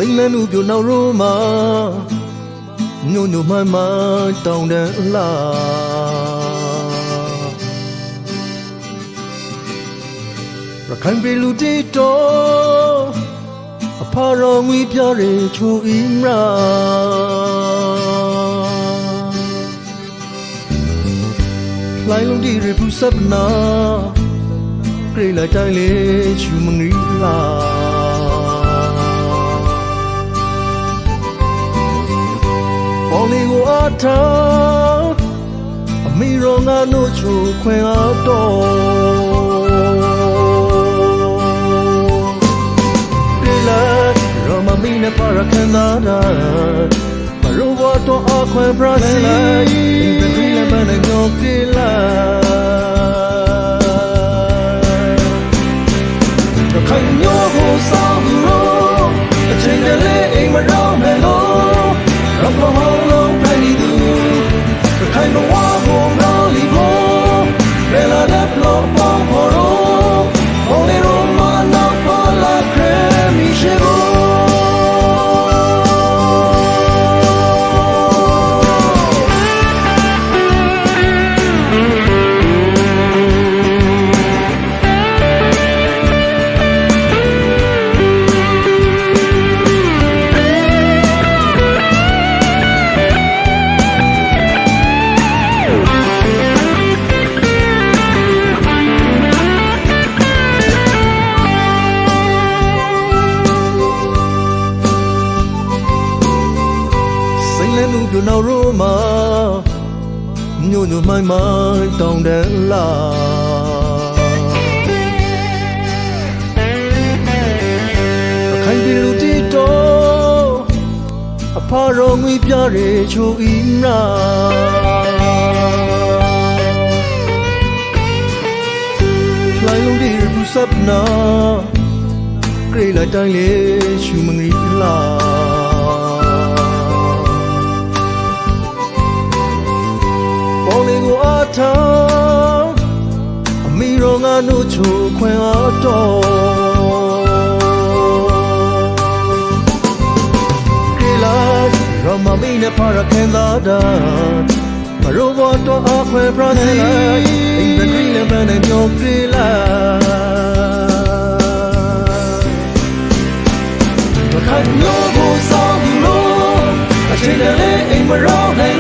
စိမ့်လန်းလူပြနောက်ရိုးမှာညို့ညို့မှန်မှတောင်းတန်လာရခိုင်ပြည်လူတီတော်အဖတော်ငွေပြရဲချိုးဤမရာလိုင်းလုံးဒီရပူစပ်နာဂရိလိုက်တိုင်းလေချူမငီလာပေါ်လီကိုအထာအမီရောငါတို့ချိုခွင်အားတော်ဒီလာရောမမီနဲ့ပါရခန္ဓာတာမရောဘတော်အခွင့်ပရစီဘယ်လိုလဲမနဲ့ညောကိလာခိုင်ညောကိုဆောင်လို့အချိန်တည်းအိမ်မရောမယ်လို့ရမဟောလုံးဖန်နေသူခိုင်ဘဝကိုမော်လီကိုဘယ်လာတဲ့လောပေါ်ပေါ်တော့ဟောလေရောမနာပေါ်လာခရမီရှိကိုလူပြနောက်ရိုးမှာညို့ညို့မှန်မှတောင်းတန်လာခိုင်ပြည်လူတီတော်အဖတော်ငွေပြရဲချိုဤမရာလိုင်းလုံးဒီပူစပ်နာဂရိလိုက်တိုင်းလေချူမငီလာပေါ်လီကိုအထာအမီရောငါတို့ချိုခွင်အားတော်ကိလာရောမမီနဲ့ပါရခန္ဓာတာမရောဘတော်အခွင့်ပရစီအိမ်ဘယ်လိုလဲမနဲ့ညောကိလာခိုင်ညောကိုဆောင်လို့အချိန်တည်းအိမ်မရောနိုင်